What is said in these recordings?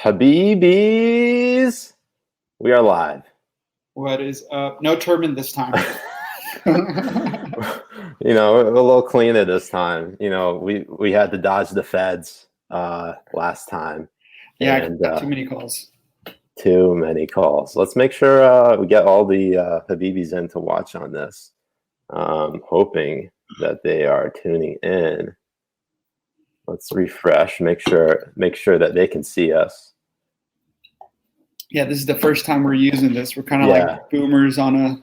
Habibis, we are live. What is up? No turban this time. A little cleaner this time. We had to dodge the feds last time. Yeah, and, I got too many calls. Too many calls. Let's make sure we get all the Habibis in to watch on this. Hoping that they are tuning in. Let's refresh. Make sure that they can see us. Yeah, this is the first time we're using this. We're kind of like boomers on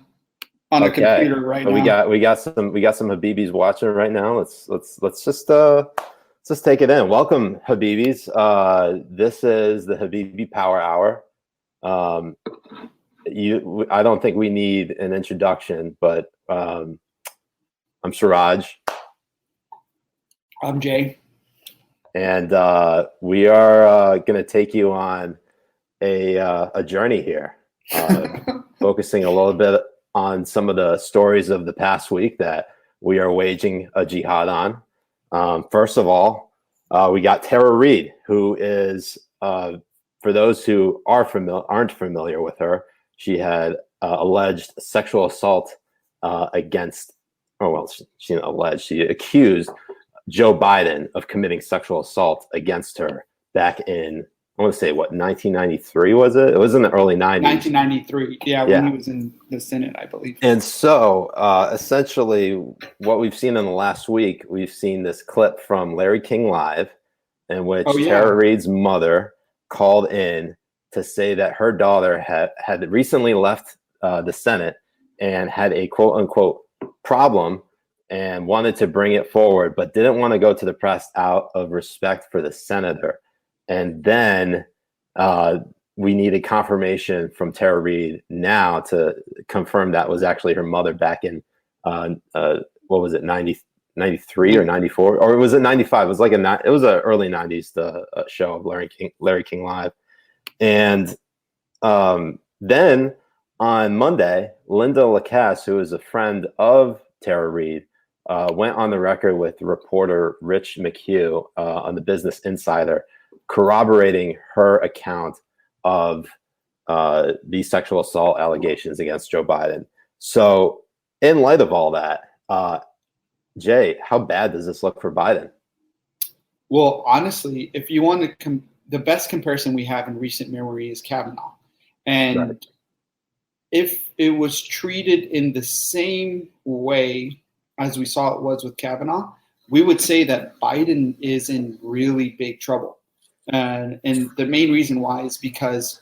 a computer right now. We got some Habibis watching right now. Let's just take it in. Welcome, Habibis. This is the Habibi Power Hour. I don't think we need an introduction, but I'm Siraj. I'm Jay. And we are going to take you on a journey here, focusing a little bit on some of the stories of the past week that we are waging a jihad on. First of all, we got Tara Reade, who is, for those who aren't familiar with her, she had alleged sexual assault she accused Joe Biden of committing sexual assault against her back in, I want to say, 1993 was it? It was in the early 90s. 1993, when he was in the Senate, I believe. And so, essentially, what we've seen in the last week, we've seen this clip from Larry King Live, in which Tara Reade's mother called in to say that her daughter had recently left the Senate and had a quote-unquote problem and wanted to bring it forward, but didn't want to go to the press out of respect for the senator. And then we needed confirmation from Tara Reade now to confirm that was actually her mother back in, 93 or 94? Or was it 95? It was it was an early 90s show of Larry King Live. And then on Monday, Linda Lacasse, who is a friend of Tara Reade, went on the record with reporter Rich McHugh on the Business Insider, corroborating her account of these sexual assault allegations against Joe Biden. So in light of all that, Jay, how bad does this look for Biden? Well, honestly, if you want to, the best comparison we have in recent memory is Kavanaugh. And if it was treated in the same way as we saw it was with Kavanaugh, we would say that Biden is in really big trouble. And the main reason why is because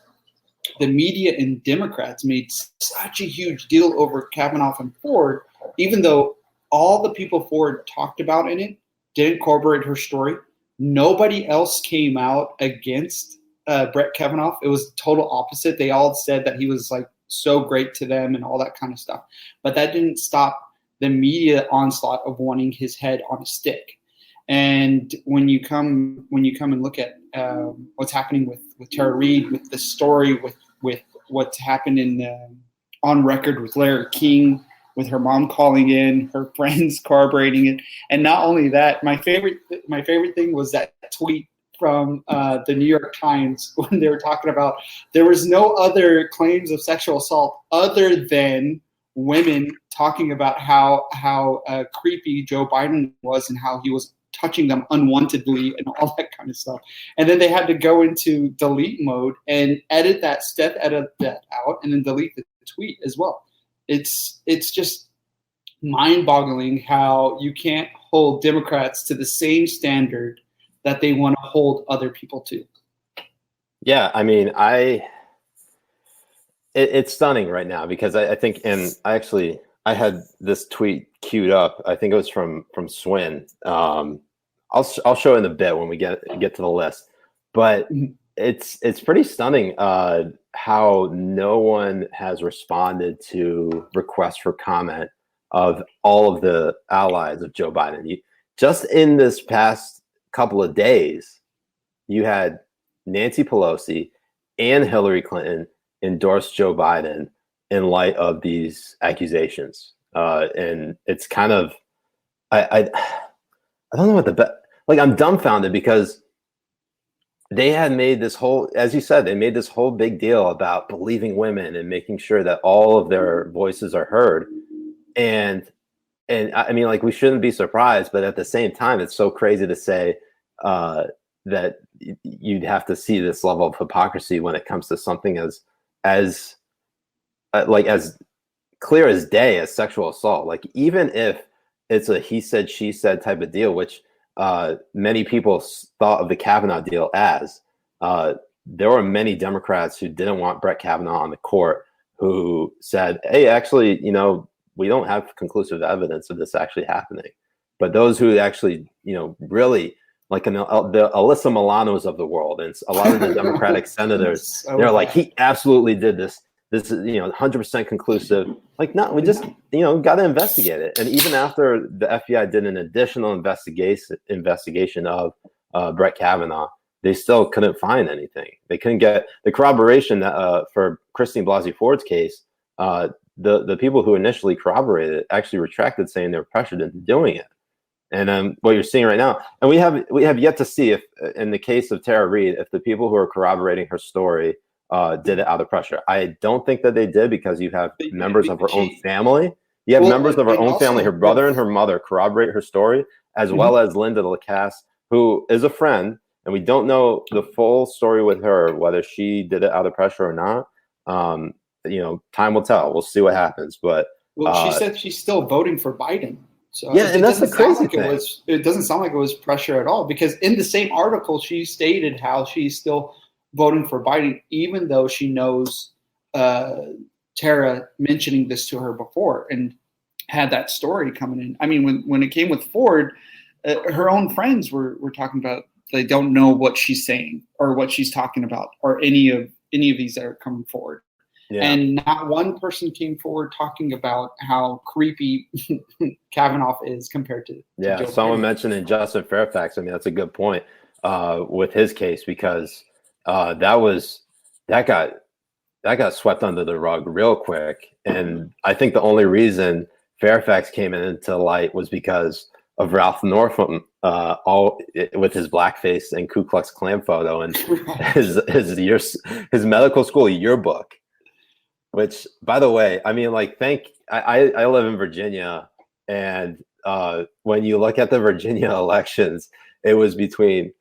the media and Democrats made such a huge deal over Kavanaugh and Ford, even though all the people Ford talked about in it didn't corroborate her story. Nobody else came out against Brett Kavanaugh. It was total opposite. They all said that he was like so great to them and all that kind of stuff. But that didn't stop the media onslaught of wanting his head on a stick. And when you come and look at what's happening with Tara Reade, with the story, with what's happened on record with Larry King, with her mom calling in, her friends corroborating it, and not only that, my favorite thing was that tweet from the New York Times when they were talking about there was no other claims of sexual assault other than women talking about how creepy Joe Biden was and how he was touching them unwantedly and all that kind of stuff. And then they had to go into delete mode and edit that out and then delete the tweet as well. It's just mind-boggling how you can't hold Democrats to the same standard that they want to hold other people to. Yeah, I mean, it's stunning right now because I think, and I had this tweet queued up. I think it was from Swin. I'll show it in a bit when we get to the list, but it's pretty stunning how no one has responded to requests for comment of all of the allies of Joe Biden. Just in this past couple of days, you had Nancy Pelosi and Hillary Clinton endorse Joe Biden in light of these accusations. And it's kind of, I don't know what I'm dumbfounded because they had made this whole, as you said, they made this whole big deal about believing women and making sure that all of their voices are heard. And I mean, like, we shouldn't be surprised, but at the same time, it's so crazy to say that you'd have to see this level of hypocrisy when it comes to something as like as clear as day as sexual assault. Like, even if it's a he said, she said type of deal, which many people thought of the Kavanaugh deal as, there were many Democrats who didn't want Brett Kavanaugh on the court who said, hey, actually, you know, we don't have conclusive evidence of this actually happening. But those who actually, you know, really, like the Alyssa Milanos of the world and a lot of the Democratic senators, they're like, he absolutely did this. This is, you know, 100% conclusive. Like, no, we just, you know, got to investigate it. And even after the FBI did an additional investigation of Brett Kavanaugh, they still couldn't find anything. They couldn't get the corroboration that, for Christine Blasey Ford's case. The people who initially corroborated it actually retracted, saying they were pressured into doing it. And what you're seeing right now, and we have yet to see if, in the case of Tara Reade, if the people who are corroborating her story did it out of pressure. I don't think that they did, because you have members of her own family. You have members of her own family, her brother and her mother, corroborate her story, as well as Linda Lacasse, who is a friend, and we don't know the full story with her, whether she did it out of pressure or not. You know, time will tell. We'll see what happens. But she said she's still voting for Biden. So yeah, and that's the crazy thing. It doesn't sound like it was pressure at all, because in the same article, she stated how she's still voting for Biden, even though she knows Tara mentioning this to her before and had that story coming in. I mean, when it came with Ford, her own friends were talking about they don't know what she's saying or what she's talking about, or any of these that are coming forward. Yeah. And not one person came forward talking about how creepy Kavanaugh is compared to Joe someone Biden. Mentioned Justin Fairfax. I mean, that's a good point with his case, because that got swept under the rug real quick. And I think the only reason Fairfax came into light was because of Ralph Northam, with his blackface and Ku Klux Klan photo and his medical school yearbook. Which, by the way, I mean, like, I live in Virginia, and when you look at the Virginia elections, it was between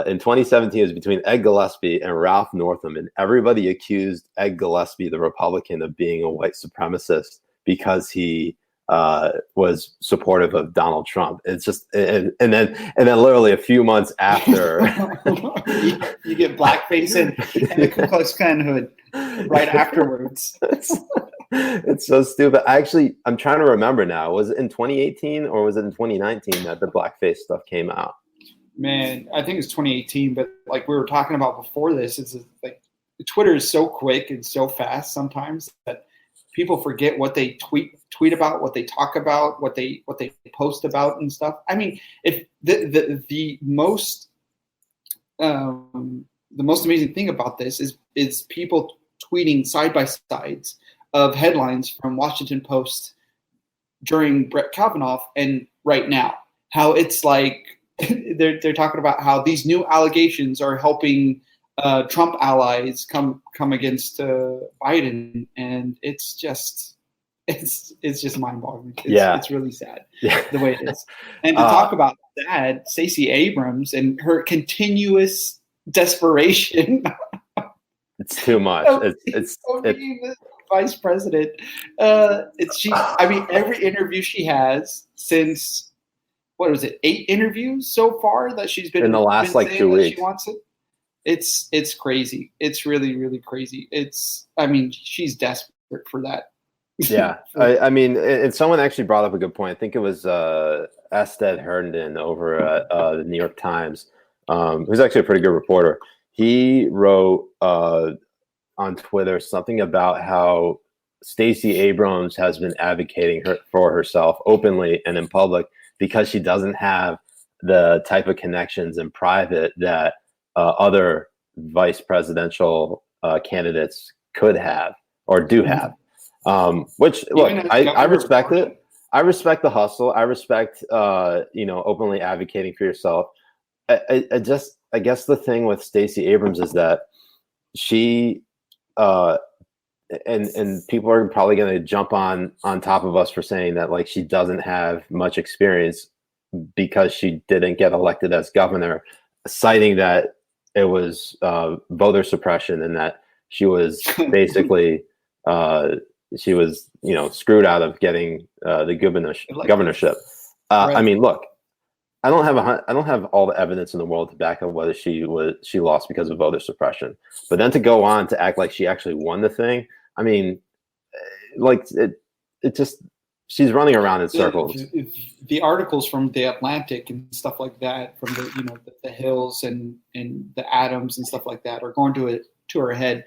in 2017, it was between Ed Gillespie and Ralph Northam, and everybody accused Ed Gillespie, the Republican, of being a white supremacist because he was supportive of Donald Trump. It's just, and then literally a few months after, you get blackface and the Ku Klux Klan hood right afterwards. It's so stupid. I'm trying to remember now. Was it in 2018 or was it in 2019 that the blackface stuff came out? Man, I think it's 2018. But like we were talking about before this, it's like Twitter is so quick and so fast sometimes that people forget what they tweet about, what they talk about, what they post about and stuff. I mean, if the most amazing thing about this is people tweeting side by sides of headlines from Washington Post during Brett Kavanaugh and right now, how it's like they're talking about how these new allegations are helping Trump allies come against Biden, and it's just mind-boggling. It's really sad the way it is. And to talk about that, Stacey Abrams and her continuous desperation. It's too much. It's vice president. I mean, every interview she has since, what was it, 8 interviews so far that she's been in the last like 2 weeks. She wants it. It's crazy. It's really, really crazy. I mean, she's desperate for that. Yeah. I mean, and someone actually brought up a good point. I think it was Ested Herndon over at the New York Times, who's actually a pretty good reporter. He wrote on Twitter something about how Stacey Abrams has been advocating for herself openly and in public because she doesn't have the type of connections in private that other vice presidential candidates could have or do have. Which, look, I respect it. I respect the hustle. I respect, openly advocating for yourself. I guess the thing with Stacey Abrams is that she and people are probably going to jump on top of us for saying that like she doesn't have much experience because she didn't get elected as governor, citing that it was voter suppression and that she was basically she was screwed out of getting the governorship. Right. I mean, look, I don't have all the evidence in the world to back up whether she lost because of voter suppression. But then to go on to act like she actually won the thing, I mean, like it just, she's running around in circles. The articles from the Atlantic and stuff like that, from the Hills and the Adams and stuff like that, are going to her head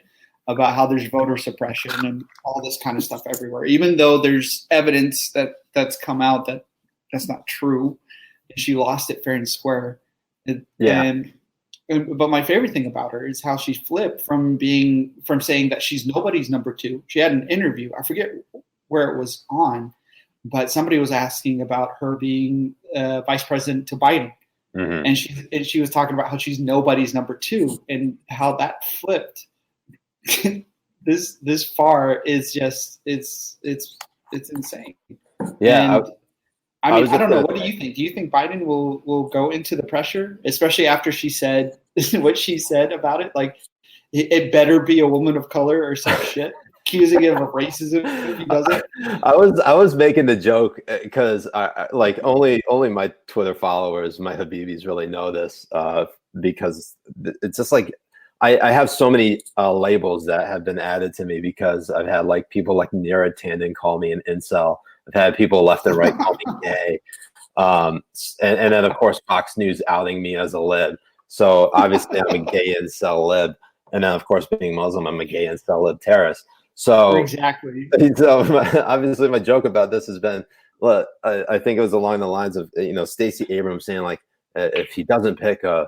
about how there's voter suppression and all this kind of stuff everywhere, even though there's evidence that's come out that that's not true. She lost it fair and square. But my favorite thing about her is how she flipped from saying that she's nobody's number two. She had an interview, I forget where it was on, but somebody was asking about her being vice president to Biden. Mm-hmm. And she was talking about how she's nobody's number two, and how that flipped this far is just it's insane. Yeah. And, I mean, I don't know. What do you think? Do you think Biden will go into the pressure, especially after she said what she said about it? Like, it better be a woman of color or some shit, accusing him of racism if he does it. I was making the joke because I like only my Twitter followers, my Habibis, really know this because it's just like I have so many labels that have been added to me because I've had like people like Neera Tanden call me an incel. I've had people left and right call me gay. And then, of course, Fox News outing me as a lib. So, obviously, I'm a gay incel lib. And then, of course, being Muslim, I'm a gay incel lib terrorist. So, exactly. So, obviously, my joke about this has been, look, I think it was along the lines of, Stacey Abrams saying, like, if he doesn't pick a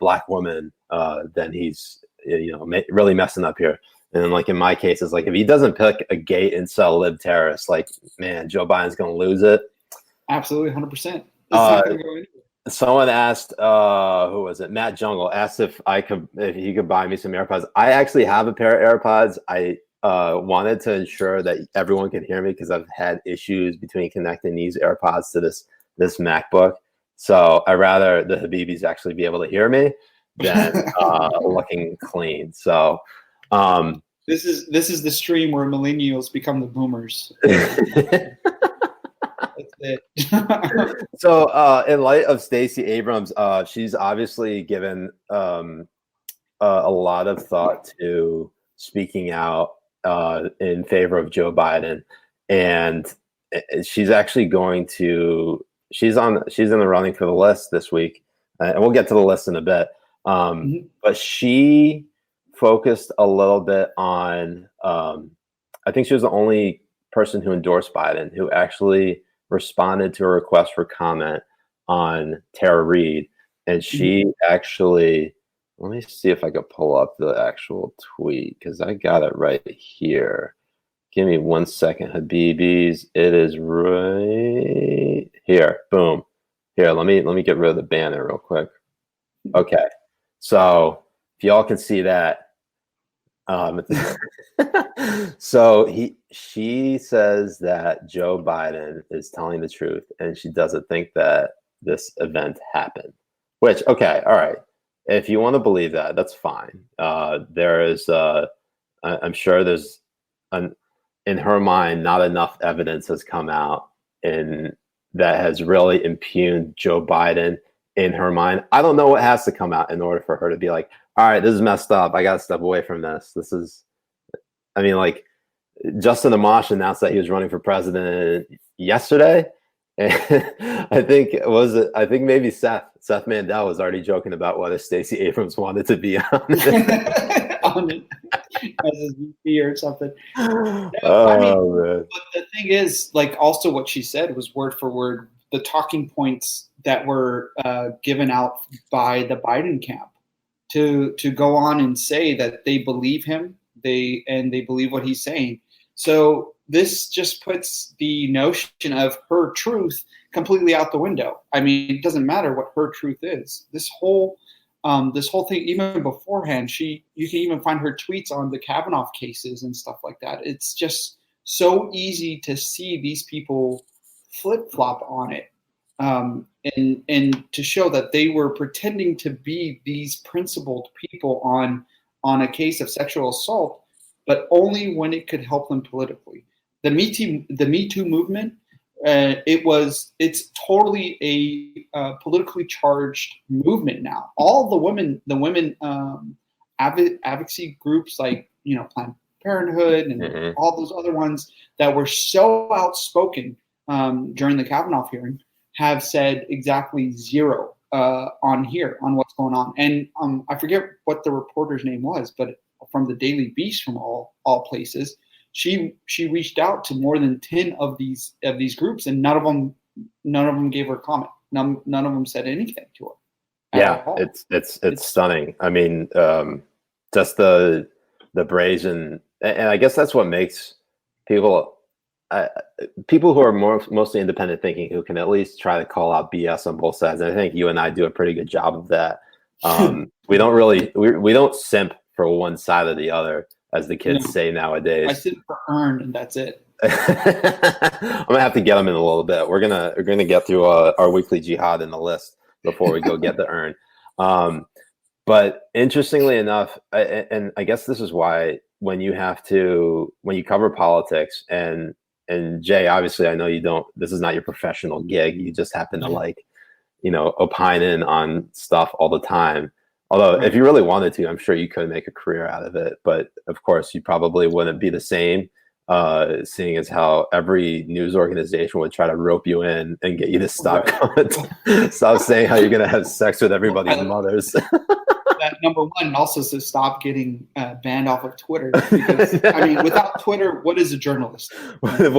black woman, then he's, really messing up here. And like in my case, it's like if he doesn't pick a gay incel lib terrorist, like, man, Joe Biden's going to lose it. Absolutely, 100%. Someone asked, who was it? Matt Jungle asked if he could buy me some AirPods. I actually have a pair of AirPods. I wanted to ensure that everyone could hear me because I've had issues between connecting these AirPods to this MacBook. So I'd rather the Habibis actually be able to hear me than looking clean. So. This is the stream where millennials become the boomers. That's it. So, in light of Stacey Abrams, she's obviously given a lot of thought to speaking out in favor of Joe Biden, and she's actually she's in the running for the list this week, and we'll get to the list in a bit. But she focused a little bit on I think she was the only person who endorsed Biden who actually responded to a request for comment on Tara Reade. And she actually, let me see if I could pull up the actual tweet because I got it right here. Give me 1 second, Habibis. It is right here. Boom. Here, let me get rid of the banner real quick. Okay. So if y'all can see that, so she says that Joe Biden is telling the truth, and she doesn't think that this event happened. Which, okay, all right. If you want to believe that, that's fine. There is, I'm sure there's, in her mind, not enough evidence has come out that has really impugned Joe Biden in her mind. I don't know what has to come out in order for her to be like, all right, this is messed up. I got to step away from this. Like Justin Amash announced that he was running for president yesterday. And I think maybe Seth Mandel was already joking about whether Stacey Abrams wanted to be on it. As his VP or something. Man. But the thing is, like, also what she said was word for word the talking points that were given out by the Biden camp to go on and say that they believe him, they believe what he's saying. So this just puts the notion of her truth completely out the window. I mean, it doesn't matter what her truth is. This whole this whole thing, even beforehand, you can even find her tweets on the Kavanaugh cases and stuff like that. It's just so easy to see these people flip flop on it, and to show that they were pretending to be these principled people on a case of sexual assault, but only when it could help them politically. The Me Too movement, it's totally a politically charged movement now. All the women advocacy groups like Planned Parenthood and all those other ones that were so outspoken during the Kavanaugh hearing have said exactly zero on what's going on. And I forget what the reporter's name was, but from the Daily Beast, from all places, she reached out to more than 10 of these groups, and none of them gave her a comment. None of them said anything to her. Yeah, it's stunning. I mean, just the brazen, and I guess that's what makes people who are mostly independent thinking, who can at least try to call out BS on both sides. And I think you and I do a pretty good job of that. We don't simp for one side or the other, as the kids say nowadays. I simp for earn, and that's it. I'm gonna have to get them in a little bit. We're gonna get through our weekly jihad in the list before we go get the earn. But interestingly enough, and I guess this is why when you cover politics, and Jay, obviously I know this is not your professional gig. You just happen to opine in on stuff all the time. Although if you really wanted to, I'm sure you could make a career out of it. But of course, you probably wouldn't be the same, seeing as how every news organization would try to rope you in and get you to stop saying how you're going to have sex with everybody's mothers. That number one, also to stop getting banned off of Twitter. Because, I mean, without Twitter, what is a journalist? What is a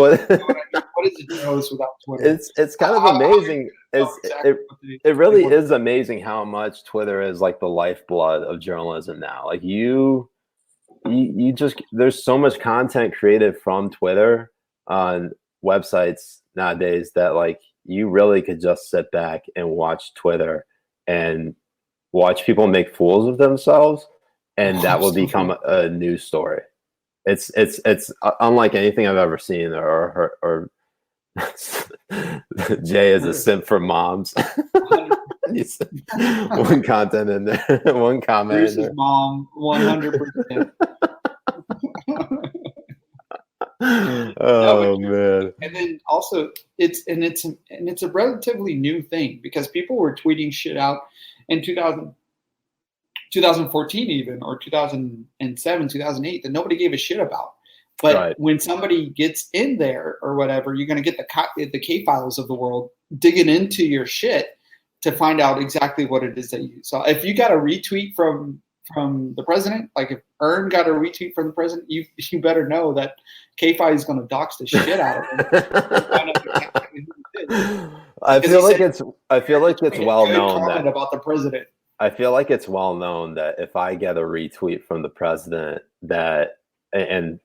journalist without Twitter? It's kind of amazing. It really is amazing how much Twitter is like the lifeblood of journalism now. Like you just, there's so much content created from Twitter on websites nowadays that like you really could just sit back and watch Twitter and watch people make fools of themselves, and that will become a news story. It's unlike anything I've ever seen or Jay is a simp for moms. One content in there, one comment. Bruce's mom, 100%. Oh man! And then also, it's a relatively new thing, because people were tweeting shit out in 2014 even, or 2007, 2008, that nobody gave a shit about. But when somebody gets in there or whatever, you're going to get the K-files of the world digging into your shit to find out exactly what it is that you saw. If you got a retweet from the president, like if Earn got a retweet from the president, you better know that K-Fi is going to dox the shit out of him. I feel like it's well known that about the president. I feel like it's well known that if I get a retweet from the president that and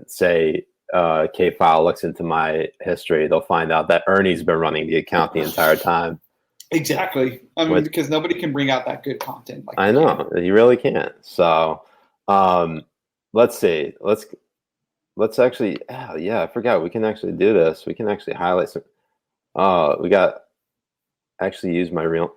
say K-File looks into my history, they'll find out that Ernie's been running the account the entire time. Exactly. I mean, because nobody can bring out that good content. Like I know you really can't. So let's see. Let's actually. Oh, yeah, I forgot. We can actually do this. We can actually highlight some. We got actually use my real.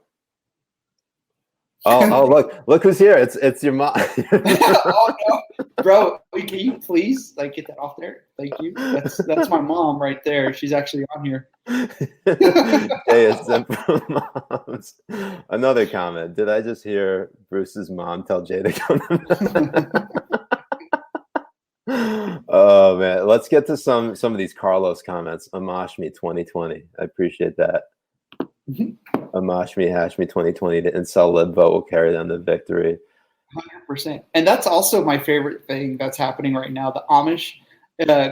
Oh, look who's here. It's your mom. Oh no, bro, can you please get that off there? Thank you. That's my mom right there. She's actually on here. Hey, it's moms. Another comment. Did I just hear Bruce's mom tell Jay to come? Oh man, let's get to some of these Carlos comments. Amashmi 2020. I appreciate that. Amashmi Hashmi 2020. The incel lib vote will carry them to victory. 100%. And that's also my favorite thing that's happening right now. The Amish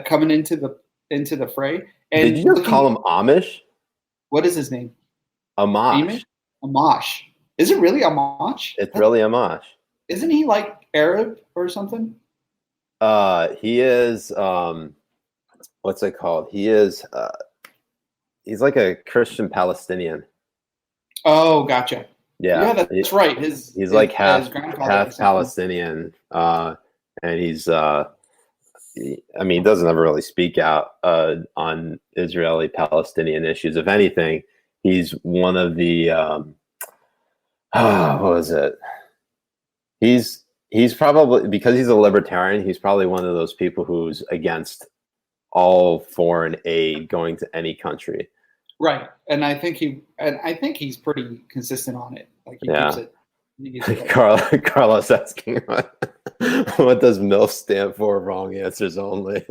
coming into the fray. And did you just call him Amish? What is his name? Amash. Amash. Is it really Amash? It's really Amash. Isn't he like Arab or something? He is. What's it called? He is. He's like a Christian Palestinian. Oh, gotcha. Yeah, that's right. He's like his half grandfather Palestinian, and he's I mean, he doesn't ever really speak out on Israeli-Palestinian issues. If anything, he's one of the what was it? He's probably, because he's a libertarian, he's probably one of those people who's against all foreign aid going to any country. Right, and I think he's pretty consistent on it. Like he keeps it. Carlos asking what does MILF stand for? Wrong answers only.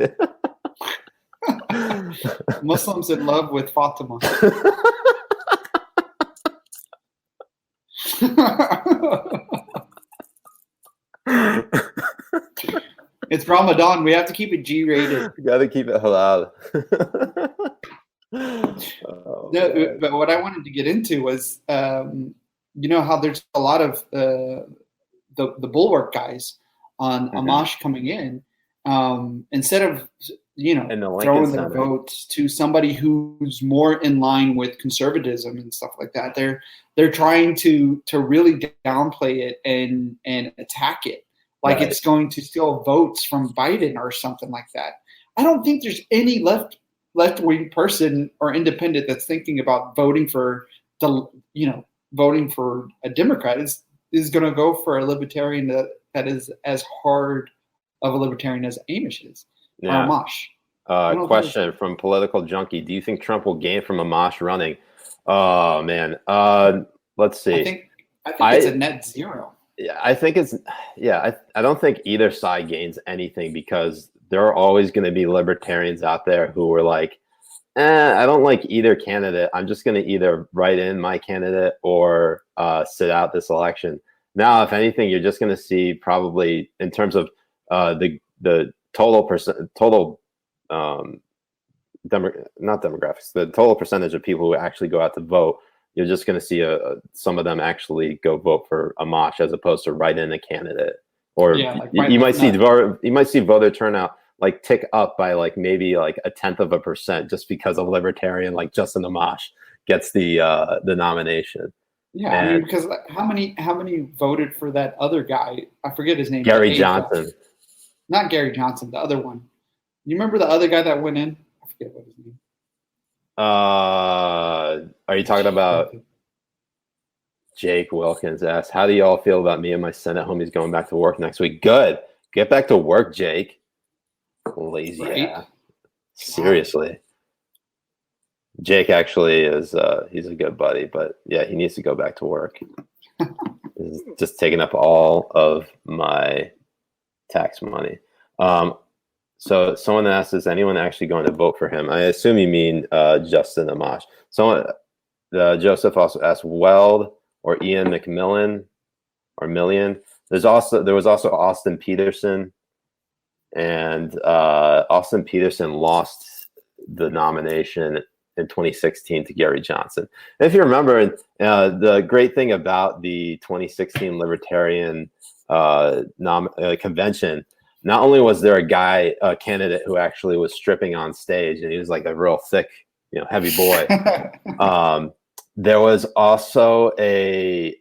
Muslims in love with Fatima. It's Ramadan. We have to keep it G-rated. Got to keep it halal. No, but what I wanted to get into was, you know how there's a lot of the Bulwark guys on Amash coming in, instead of throwing their votes to somebody who's more in line with conservatism and stuff like that. They're trying to really downplay it and attack it like it's going to steal votes from Biden or something like that. I don't think there's any left-wing person or independent that's thinking about voting for a Democrat is going to go for a libertarian that is as hard of a libertarian as Amish is. Yeah. Amash. Question from Political Junkie: do you think Trump will gain from Amash running? Oh man, let's see. I think it's a net zero. Yeah, I think it's. Yeah, I don't think either side gains anything, because there are always going to be libertarians out there who are like, I don't like either candidate. I'm just going to either write in my candidate or sit out this election. Now, if anything, you're just going to see, probably in terms of the total not demographics, the total percentage of people who actually go out to vote, you're just going to see some of them actually go vote for Amash as opposed to write in a candidate. Or you might see voter turnout like tick up by like maybe like 0.1% just because a libertarian like Justin Amash gets the nomination. Yeah, I mean, because how many voted for that other guy? I forget his name. Gary Johnson. Not Gary Johnson, the other one. You remember the other guy that went in? I forget what his name. Are you talking about Jake Wilkins asked, how do y'all feel about me and my Senate homies going back to work next week? Good. Get back to work, Jake. Lazy. Right? Yeah. Seriously. Jake actually is he's a good buddy, but yeah, he needs to go back to work. He's just taking up all of my tax money. So someone asked, is anyone actually going to vote for him? I assume you mean Justin Amash. Joseph also asked, Weld or Ian McMillan or Million. There was also Austin Peterson, and Austin Peterson lost the nomination in 2016 to Gary Johnson. And if you remember, the great thing about the 2016 Libertarian convention, not only was there a candidate who actually was stripping on stage, and he was like a real thick, heavy boy. There was also the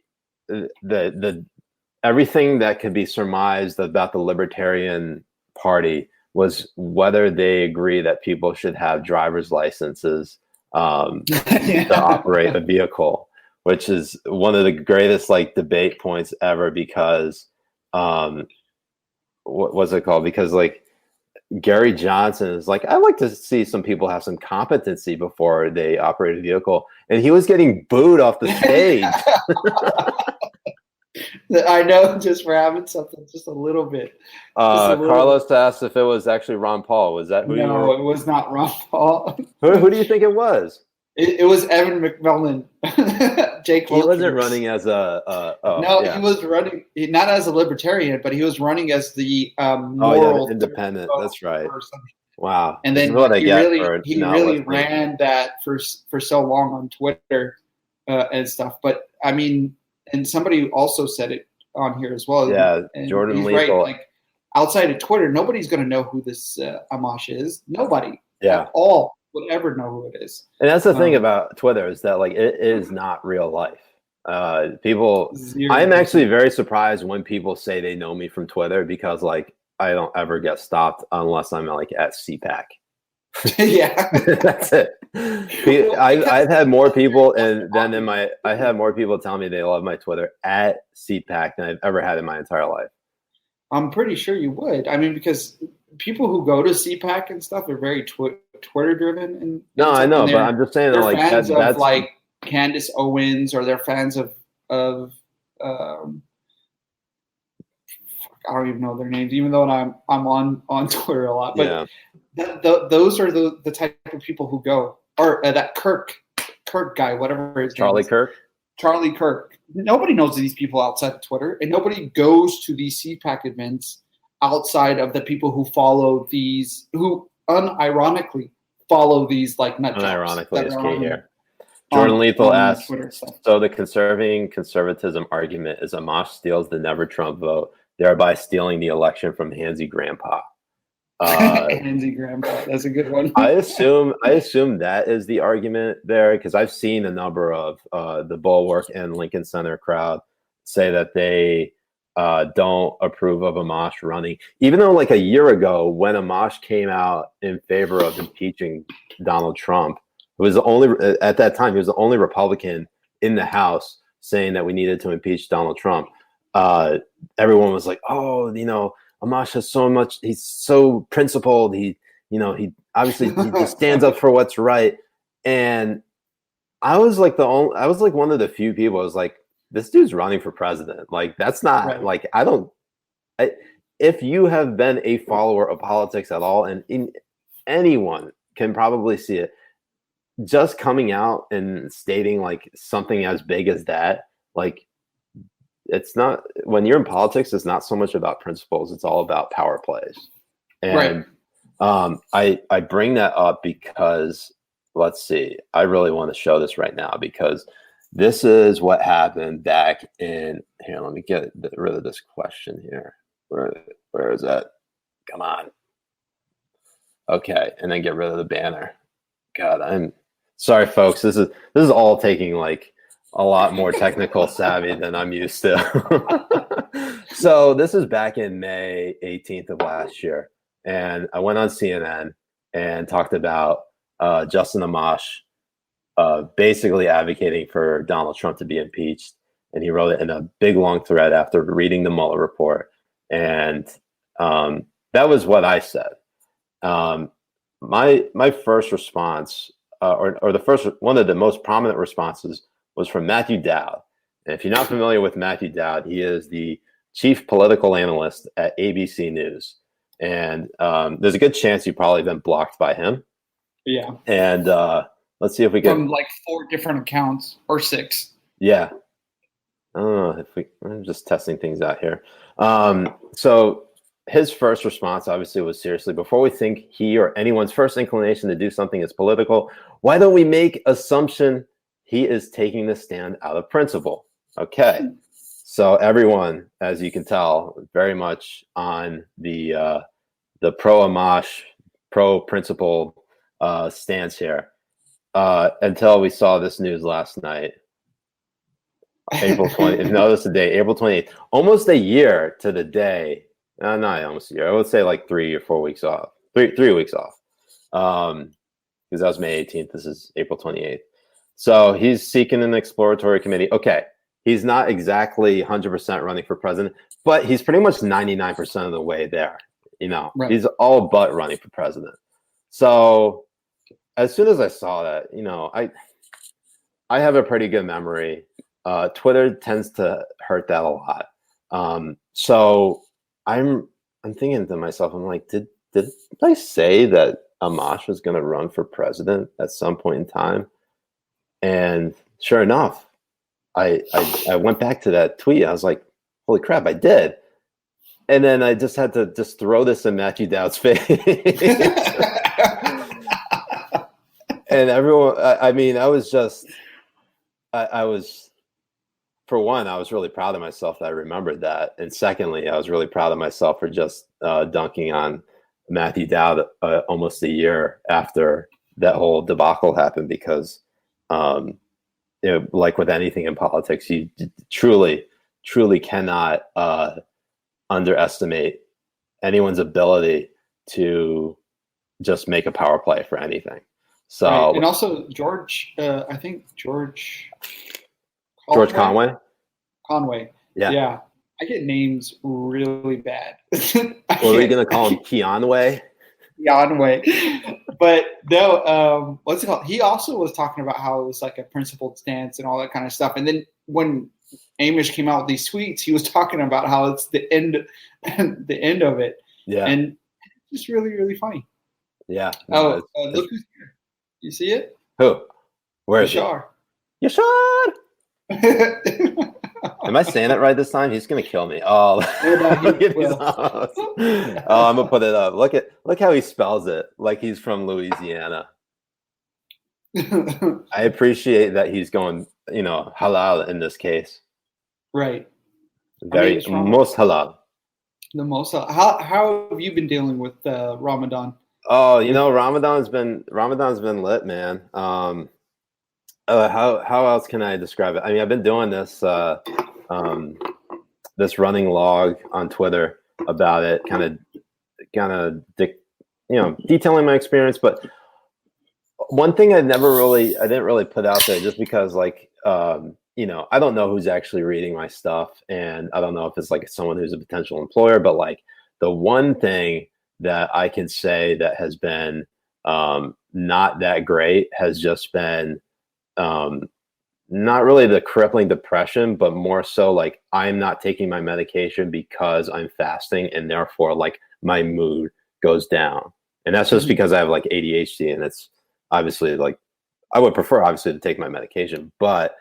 everything that could be surmised about the Libertarian Party was whether they agree that people should have driver's licenses to operate a vehicle, which is one of the greatest debate points ever, because what was it called? Because Gary Johnson is like, I like to see some people have some competency before they operate a vehicle, and he was getting booed off the stage. I know, just for having something just a little bit. Carlos asked if it was actually Ron Paul. Was that who you were? No, it was not Ron Paul. Who do you think it was? It was Evan McMillan. Jake He wasn't running as He was running not as a libertarian, but he was running as the moral independent. That's right. Person. Wow. And then he really ran that for so long on Twitter and stuff. But I mean, and somebody also said it on here as well. Yeah, and Jordan Lethal. Right. Outside of Twitter, nobody's going to know who this Amash is. Nobody at all would ever know who it is. And that's the thing about Twitter, is that it is not real life. People, 0%. I'm actually very surprised when people say they know me from Twitter because like I don't ever get stopped unless I'm like at CPAC. Yeah. That's it. Well, I've had more people I had more people tell me they love my Twitter at CPAC than I've ever had in my entire life. I'm pretty sure you would. I mean, because people who go to CPAC and stuff are very Twitter driven, and No, I know, but I'm just saying that they're like fans of that's like Candace Owens, or they're fans of um, I don't even know their names, even though I'm on Twitter a lot. But those are the type of people who go, or that Kirk guy, whatever his Charlie name is. Kirk. Charlie Kirk. Nobody knows these people outside of Twitter, and nobody goes to these CPAC events outside of the people who follow these, who unironically follow these like nut jobs. Unironically is key here. Jordan Lethal asks, so the conservatism argument is Amash steals the never Trump vote, thereby stealing the election from Handsy Grandpa. Handsy Grandpa, that's a good one. I assume that is the argument there, because I've seen a number of the Bulwark and Lincoln Center crowd say that they don't approve of Amash running, even though like a year ago when Amash came out in favor of impeaching Donald Trump, it was the only at that time he was the only Republican in the House saying that we needed to impeach Donald Trump. Everyone was like, oh, you know, Amash has so much, he's so principled, he obviously he just stands up for what's right. And I was like one of the few people, I was like, this dude's running for president. Like, that's not right. Like, if you have been a follower of politics at all, and anyone can probably see it, just coming out and stating like something as big as that, like, it's not, when you're in politics, it's not so much about principles, it's all about power plays. And I bring that up because, let's see, I really want to show this right now, because this is what happened back in here. Let me get rid of this question here. Where is that? Come on. Okay, and then get rid of the banner. God, I'm sorry, folks. This is all taking like a lot more technical savvy than I'm used to. So this is back in May 18th of last year, and I went on CNN and talked about Justin Amash basically advocating for Donald Trump to be impeached, and he wrote it in a big long thread after reading the Mueller report, and that was what I said. My first response, or the first one of the most prominent responses, was from Matthew Dowd. And if you're not familiar with Matthew Dowd, he is the chief political analyst at ABC News. And there's a good chance you've probably been blocked by him. Yeah. And let's see if we can. From like 4 different accounts, or 6. Yeah. I don't know if I'm just testing things out here. So his first response obviously was, seriously, before we think he or anyone's first inclination to do something is political, why don't we make assumption he is taking the stand out of principle? Okay. So everyone, as you can tell, very much on the pro Amash, pro principle stance here, until we saw this news last night. April 20th. Notice the day, April 28th, almost a year to the day. Not almost a year. I would say like 3 or 4 weeks off. 3 weeks off. Because that was May 18th. This is April 28th. So he's seeking an exploratory committee. Okay. He's not exactly 100% running for president, but he's pretty much 99% of the way there. You know, right. He's all but running for president. So as soon as I saw that, you know, I have a pretty good memory. Twitter tends to hurt that a lot. So I'm thinking to myself, I'm like, did I say that Amash was going to run for president at some point in time? And sure enough, I went back to that tweet. I was like, holy crap, I did. And then I just had to just throw this in Matthew Dowd's face. And everyone, I mean, I was just, I was, for one, I was really proud of myself that I remembered that. And secondly, I was really proud of myself for just dunking on Matthew Dowd almost a year after that whole debacle happened, because like with anything in politics, you truly cannot underestimate anyone's ability to just make a power play for anything. So, right. And also I think George Conway. Yeah. I get names really bad. What are we going to call him? Keonway? Keonway. But no, what's it called? He also was talking about how it was like a principled stance and all that kind of stuff. And then when Amish came out with these tweets, he was talking about how it's the end of it. Yeah. And it's just really, really funny. Yeah. No, look who's here. You see it? Who? Where is Yashar. Yashar! Am I saying it right this time? He's gonna kill me. Oh, look at these eyes. Oh, I'm gonna put it up. Look how he spells it, like he's from Louisiana. I appreciate that he's going, halal in this case. Right. Most halal. The most. How have you been dealing with Ramadan? Oh, Ramadan's been lit, man. How else can I describe it? I mean, I've been doing this this running log on Twitter about it, kind of detailing my experience. But one thing I didn't really put out there, just because I don't know who's actually reading my stuff, and I don't know if it's like someone who's a potential employer, but like the one thing that I can say that has been not that great has just been not really the crippling depression, but more so like I'm not taking my medication because I'm fasting, and therefore like my mood goes down. And that's just because I have like ADHD, and it's obviously like I would prefer obviously to take my medication, but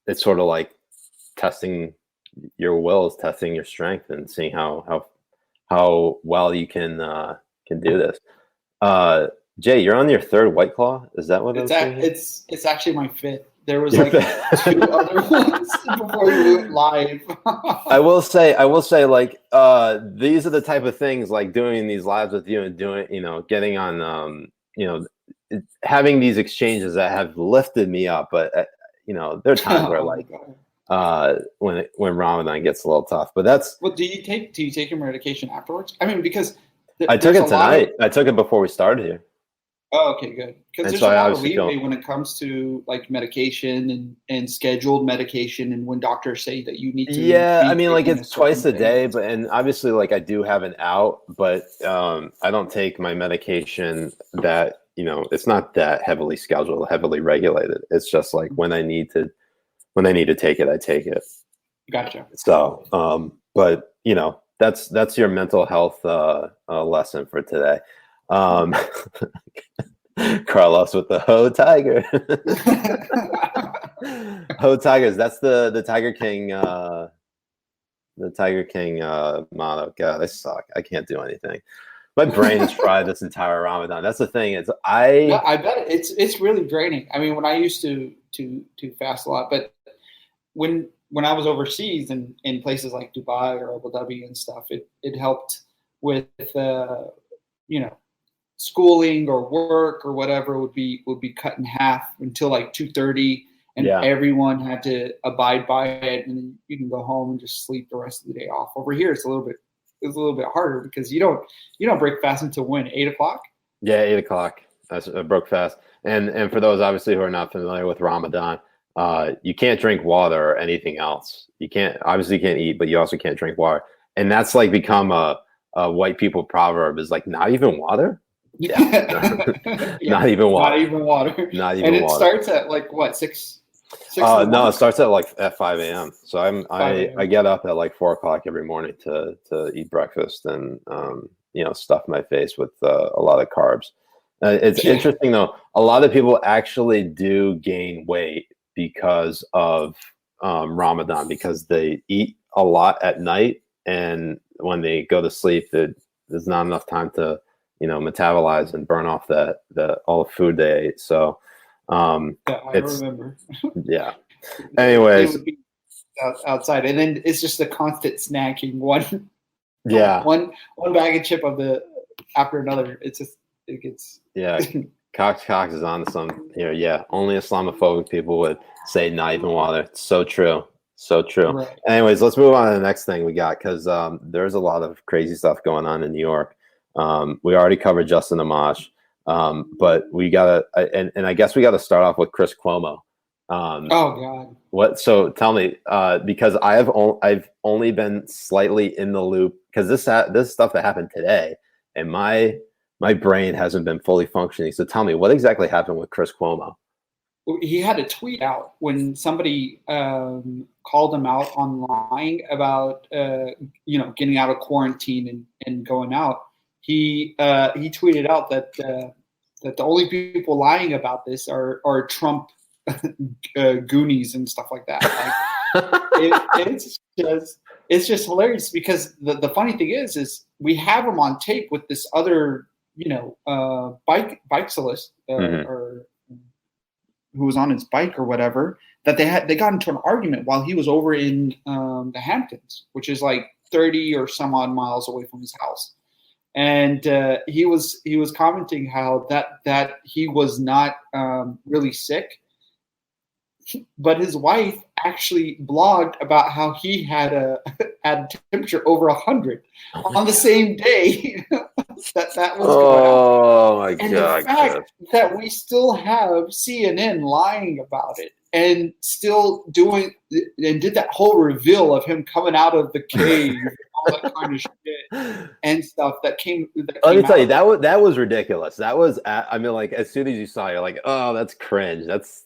it's sort of like testing your wills, testing your strength, and seeing how well you can do this. Jay, you're on your third White Claw. Is that what it's actually my fifth. There was like 2 other ones before you went live. I will say, like, these are the type of things, like doing these lives with you and doing, getting on, having these exchanges that have lifted me up. But there are times where like, when Ramadan gets a little tough. But that's. Well, do you take your medication afterwards? I mean, because I took it tonight. I took it before we started here. Oh, okay, good. Because there's a lot of leeway when it comes to like medication and scheduled medication, and when doctors say that you need to. Yeah, I mean, like it's twice a day, and obviously, like I do have an out, but I don't take my medication that it's not that heavily scheduled, heavily regulated. It's just like when I need to take it, I take it. Gotcha. So, but that's your mental health lesson for today. Carlos with the Ho Tiger. Ho Tigers. That's the Tiger King. The Tiger King motto. God, I suck. I can't do anything. My brain is fried this entire Ramadan. That's the thing. I bet it's really draining. I mean, when I used to fast a lot, but when I was overseas and in places like Dubai or Abu Dhabi and stuff, it helped with schooling or work or whatever would be cut in half until like 2:30, and everyone had to abide by it, and then you can go home and just sleep the rest of the day off. Over here, it's a little bit harder because you don't break fast until when, 8:00? Yeah, 8:00. That's a broke fast. And for those obviously who are not familiar with Ramadan, you can't drink water or anything else. You can't eat, but you also can't drink water. And that's like become a white people proverb, is like, not even water. Yeah. Not even water. And it starts at like what, 6? No, it starts at 5 a.m. So I get up at like 4 o'clock every morning to eat breakfast and stuff my face with a lot of carbs. It's interesting though. A lot of people actually do gain weight because of Ramadan, because they eat a lot at night, and when they go to sleep, there's not enough time to metabolize and burn off all the food they ate. So I remember. Yeah. Anyways, it would be outside, and then it's just a constant snacking. One bag of chip after another. It gets Cox is on to some here. Yeah, only Islamophobic people would say not even water. It's so true. So true. Right. Anyways, let's move on to the next thing we got because there's a lot of crazy stuff going on in New York. We already covered Justin Amash, but we gotta, and I guess we got to start off with Chris Cuomo. Oh God. What? So tell me, because I've only been slightly in the loop because this stuff that happened today, and my brain hasn't been fully functioning. So tell me, what exactly happened with Chris Cuomo? He had a tweet out when somebody called him out on lying about getting out of quarantine and going out. He tweeted out that the only people lying about this are Trump Goonies and stuff like that. Like, it's just hilarious because the funny thing is we have him on tape with this other bikesalist or who was on his bike or whatever, that they got into an argument while he was over in the Hamptons, which is like 30 or some odd miles away from his house. And he was commenting how that he was not really sick, but his wife actually blogged about how he had a temperature over 100 on the same day that was going on. Oh my and God! And the fact that we still have CNN lying about it and still did that whole reveal of him coming out of the cave, all that kind of shit and stuff that came. Let me tell you, that was ridiculous. That was, I mean, like as soon as you saw it, you're like, oh, that's cringe. That's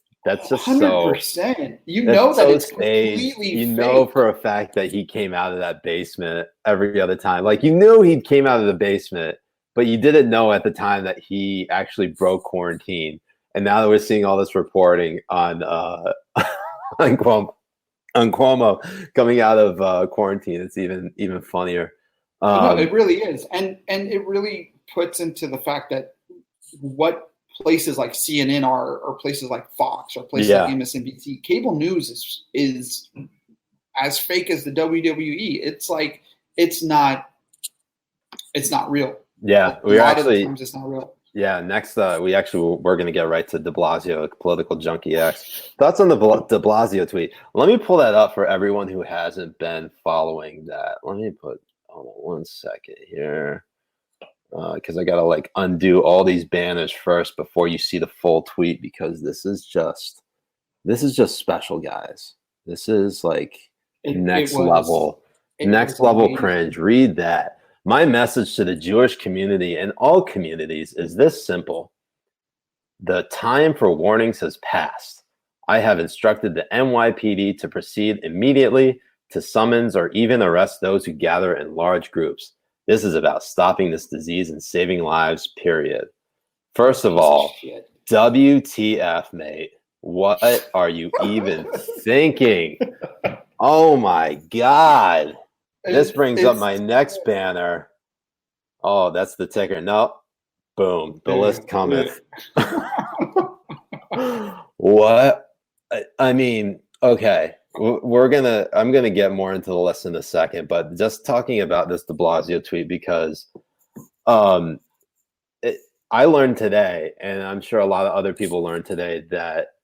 just 100%. You know that it's completely fake. You know for a fact that he came out of that basement every other time. Like you knew he came out of the basement, but you didn't know at the time that he actually broke quarantine. And now that we're seeing all this reporting on on Cuomo coming out of quarantine, it's even funnier. No, it really is, and it really puts into the fact that what places like CNN are, or places like Fox, or places like MSNBC, cable news is as fake as the WWE. It's like it's not real. Yeah, a lot of times it's not real. Yeah, next we're going to get right to De Blasio, political junkie X. Thoughts on the De Blasio tweet? Let me pull that up for everyone who hasn't been following that. Let me hold on 1 second here. Because I gotta undo all these banners first before you see the full tweet, because this is just special, guys. This is next level cringe. Read that. My message to the Jewish community and all communities is this simple: the time for warnings has passed. I have instructed the NYPD to proceed immediately to summons or even arrest those who gather in large groups. This is about stopping this disease and saving lives, period. First of all, WTF, mate. What are you even thinking? Oh my God. This brings up my next banner. Oh, that's the ticker. No. Boom. The list cometh. What? I mean, okay. I'm gonna get more into the list in a second, but just talking about this De Blasio tweet, because I learned today, and I'm sure a lot of other people learned today, that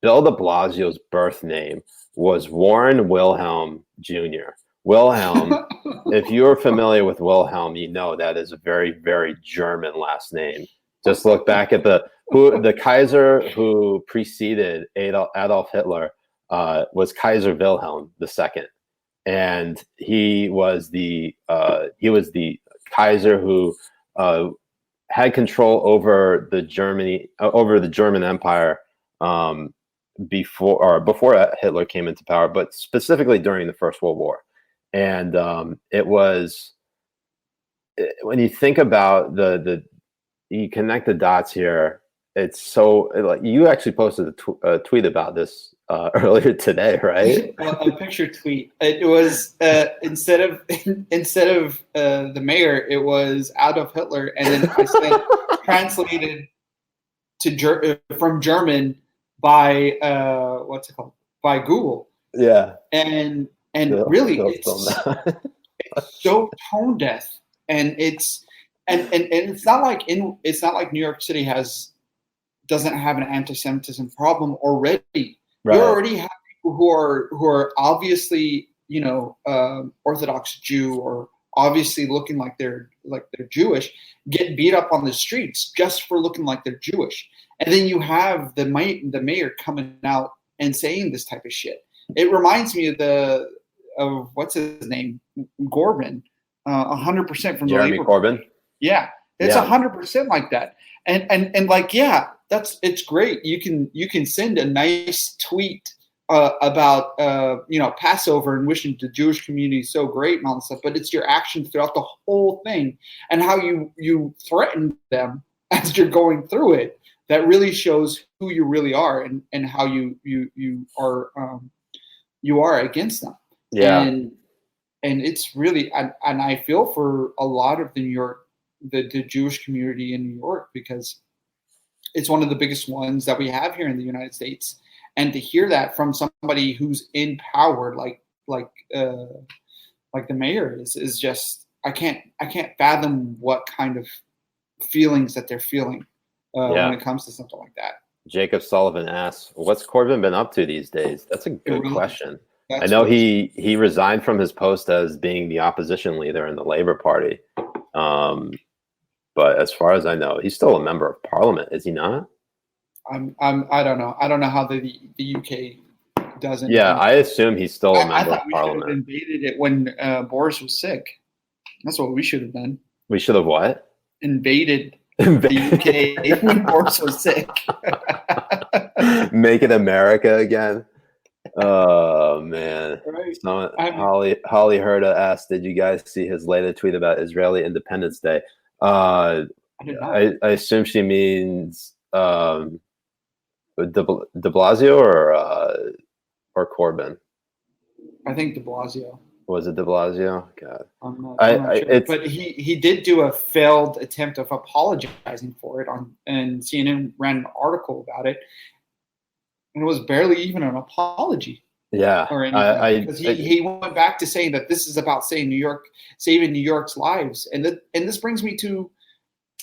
Bill de Blasio's birth name was Warren Wilhelm Jr. Wilhelm, if you're familiar with Wilhelm, you know that is a very, very German last name. Just look back at the Kaiser who preceded Adolf Hitler. Was Kaiser Wilhelm II, and he was the Kaiser who had control over the German Empire before Hitler came into power, but specifically during the First World War. And it was, when you think about you connect the dots here. It's so you actually posted a tweet about this earlier today, right? Well, a picture tweet. It was instead of the mayor, it was Adolf Hitler, and then I said translated from German by what's it called, by Google. Yeah, and really it's so tone deaf, and it's not like New York City has doesn't have an anti-Semitism problem already. Right. You already have people who are obviously, Orthodox Jew or obviously looking like they're Jewish, get beat up on the streets just for looking like they're Jewish. And then you have the mayor coming out and saying this type of shit. It reminds me of what's his name, Corbyn, 100% from Jeremy the Corbyn. Yeah, it's 100% like that. And like, yeah, it's great. You can send a nice tweet about Passover and wishing the Jewish community so great and all this stuff, but it's your actions throughout the whole thing and how you threaten them as you're going through it that really shows who you really are and how you are against them. Yeah. And it's really, and I feel for a lot of the Jewish community in New York, because it's one of the biggest ones that we have here in the United States. And to hear that from somebody who's in power, like the mayor is just, I can't fathom what kind of feelings that they're feeling when it comes to something like that. Jacob Sullivan asks, "What's Corbyn been up to these days?" That's a good question. I know he resigned from his post as being the opposition leader in the Labour Party, but as far as I know, he's still a member of Parliament, is he not? I don't know. I don't know how the UK doesn't. Yeah, I assume he's still a member I of thought we Parliament. should have invaded it when Boris was sick. That's what we should have done. We should have what? Invaded the UK when Boris was sick. Make it America again. Oh man! Right. Holly Herda asked, "Did you guys see his latest tweet about Israeli Independence Day?" I did not. I assume she means De Blasio or Corbyn. I think De Blasio. Was it De Blasio? God, I'm not sure. But he did do a failed attempt of apologizing for it and CNN ran an article about it. And it was barely even an apology. Yeah. Or anything. Because he went back to saying that this is about saving New York's lives. And this brings me to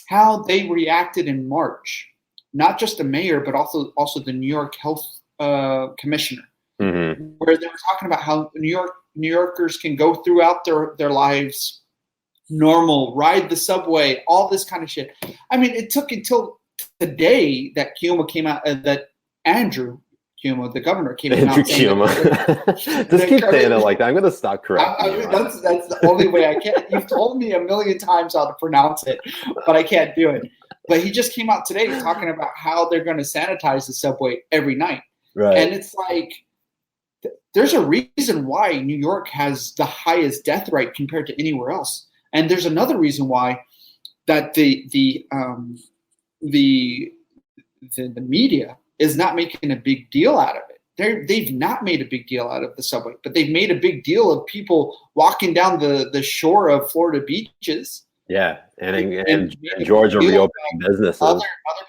how they reacted in March. Not just the mayor, but also the New York Health Commissioner. Mm-hmm. Where they were talking about how New Yorkers can go throughout their lives normal, ride the subway, all this kind of shit. I mean, it took until the day that Cuomo came out, that Andrew Cuomo, the governor, came out. Andrew Cuomo. Just keep saying it like that. I'm going to stop correcting you. That's the only way I can. You've told me a million times how to pronounce it, but I can't do it. But he just came out today talking about how they're going to sanitize the subway every night. Right. And it's like, there's a reason why New York has the highest death rate compared to anywhere else. And there's another reason why that the media is not making a big deal out of it. They've not made a big deal out of the subway, but they've made a big deal of people walking down the shore of Florida beaches. Yeah, and Georgia reopening businesses. Other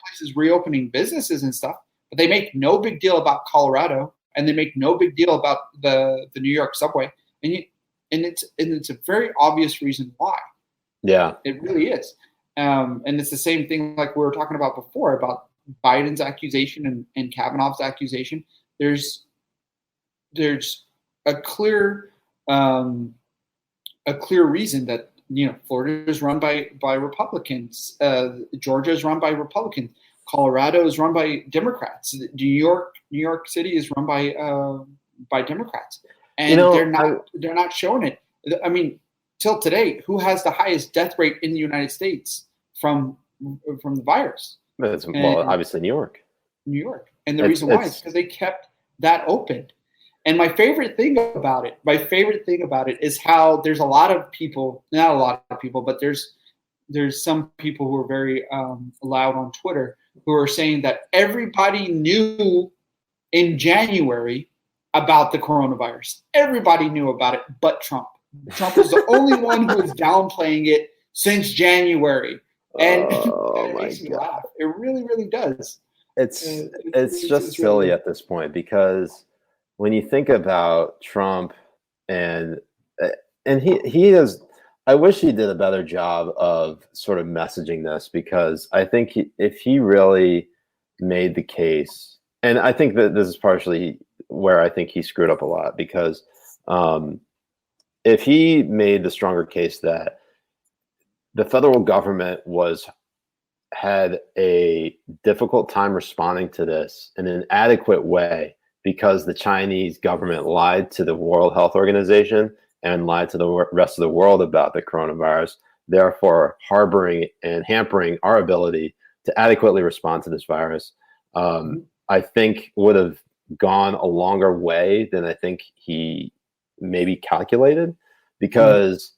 places reopening businesses and stuff, but they make no big deal about Colorado, and they make no big deal about the New York subway. And it's a very obvious reason why. Yeah, it really is. And it's the same thing like we were talking about before about Biden's accusation and Kavanaugh's accusation. There's a clear reason that Florida is run by Republicans, Georgia is run by Republicans, Colorado is run by Democrats, New York City is run by Democrats, and they're not showing it. I mean, till today, who has the highest death rate in the United States from the virus? Obviously New York. And the reason why is because they kept that open. And my favorite thing about it is how there's a lot of people, not a lot of people, but there's some people who are very loud on Twitter who are saying that everybody knew in January about the coronavirus. Everybody knew about it but Trump. Trump was the only one who was downplaying it since January. And it makes me laugh. It really, really does. It's just silly really at this point, because when you think about Trump and he is, I wish he did a better job of sort of messaging this, because I think if he really made the case, and I think that this is partially where I think he screwed up a lot, because if he made the stronger case that the federal government had a difficult time responding to this in an adequate way because the Chinese government lied to the World Health Organization and lied to the rest of the world about the coronavirus, therefore harboring and hampering our ability to adequately respond to this virus, I think would have gone a longer way than I think he maybe calculated, because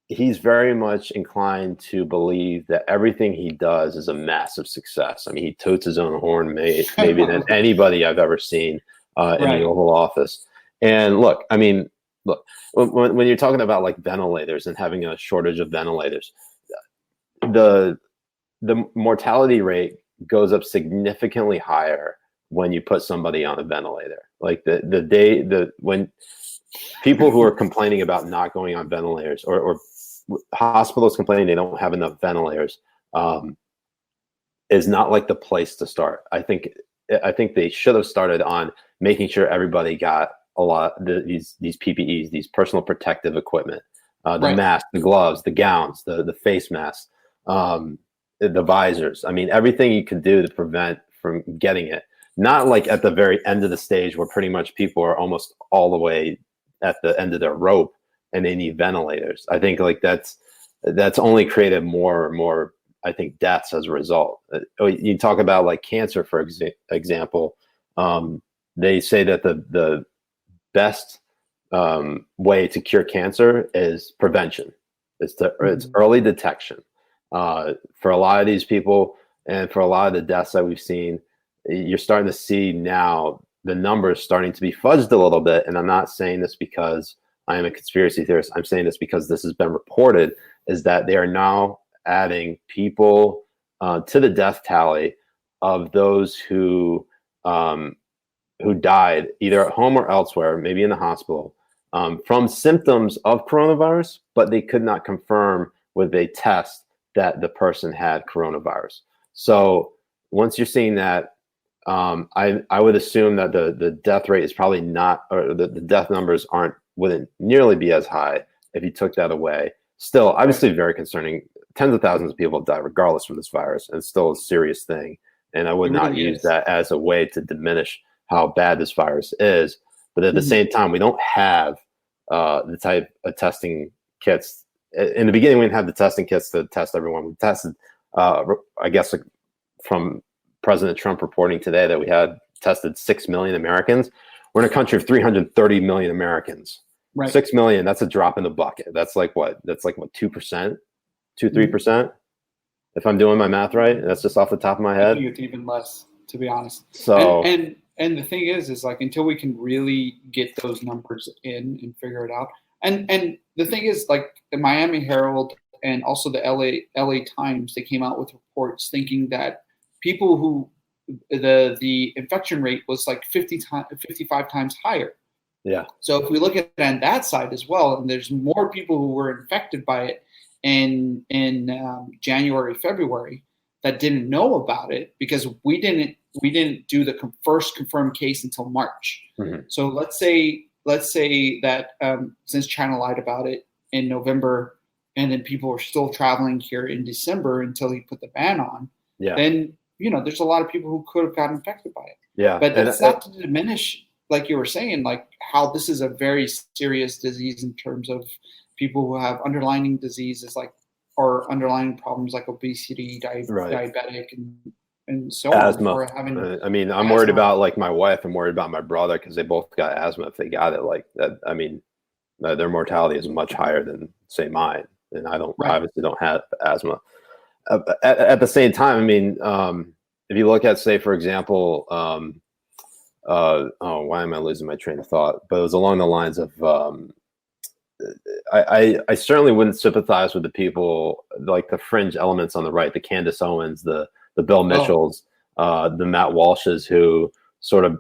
he's very much inclined to believe that everything he does is a massive success. I mean, he toots his own horn maybe than anybody I've ever seen in the Oval Office. And look, when you're talking about like ventilators and having a shortage of ventilators, the mortality rate goes up significantly higher when you put somebody on a ventilator. Like when people who are complaining about not going on ventilators, or hospitals complaining they don't have enough ventilators, is not like the place to start. I think they should have started on making sure everybody got a lot these PPEs, these personal protective equipment, the masks, the gloves, the gowns, the face masks, the visors. I mean, everything you could do to prevent from getting it. Not like at the very end of the stage where pretty much people are almost all the way at the end of their rope and they need ventilators. I think like that's only created more I think deaths as a result. You talk about like cancer, for example. They say that the best way to cure cancer is prevention. It's early detection. For a lot of these people, and for a lot of the deaths that we've seen, you're starting to see now the numbers starting to be fudged a little bit. And I'm not saying this because I am a conspiracy theorist. I'm saying this because this has been reported, is that they are now adding people to the death tally of those who died either at home or elsewhere, maybe in the hospital, from symptoms of coronavirus, but they could not confirm with a test that the person had coronavirus. So once you're seeing that, I would assume that the death rate is probably not, or the death numbers wouldn't nearly be as high if you took that away. Still, obviously very concerning. Tens of thousands of people die regardless from this virus, and it's still a serious thing. And I would not use that as a way to diminish how bad this virus is. But at the same time, we don't have the type of testing kits. In the beginning, we didn't have the testing kits to test everyone. We tested, I guess, from President Trump reporting today that we had tested 6 million Americans. We're in a country of 330 million Americans. Right. 6 million, that's a drop in the bucket. That's like what? That's like what, 2%? 2-3%? If I'm doing my math right. That's just off the top of my head. I think it's even less, to be honest. So and the thing is like, until we can really get those numbers in and figure it out. And the thing is, like, the Miami Herald and also the LA Times, they came out with reports thinking that people who the infection rate was like 55 times higher. Yeah. So if we look at it on that side as well, and there's more people who were infected by it in January, February that didn't know about it, because we didn't do the first confirmed case until March. Mm-hmm. So let's say that since China lied about it in November, and then people were still traveling here in December until he put the ban on, then there's a lot of people who could have gotten infected by it. Yeah, but that's not to diminish, like you were saying, like how this is a very serious disease in terms of people who have underlying diseases or underlying problems like obesity, diabetic, and so asthma. On. Or having I'm asthma. worried about like my wife. I'm worried about my brother because they both got asthma. If they got it, like that, their mortality is much higher than say mine, and I obviously don't have asthma. At the same time, if you look at, say, for example, why am I losing my train of thought? But it was along the lines of, I certainly wouldn't sympathize with the people, like the fringe elements on the right, the Candace Owens, the Bill Mitchells, the Matt Walshes, who sort of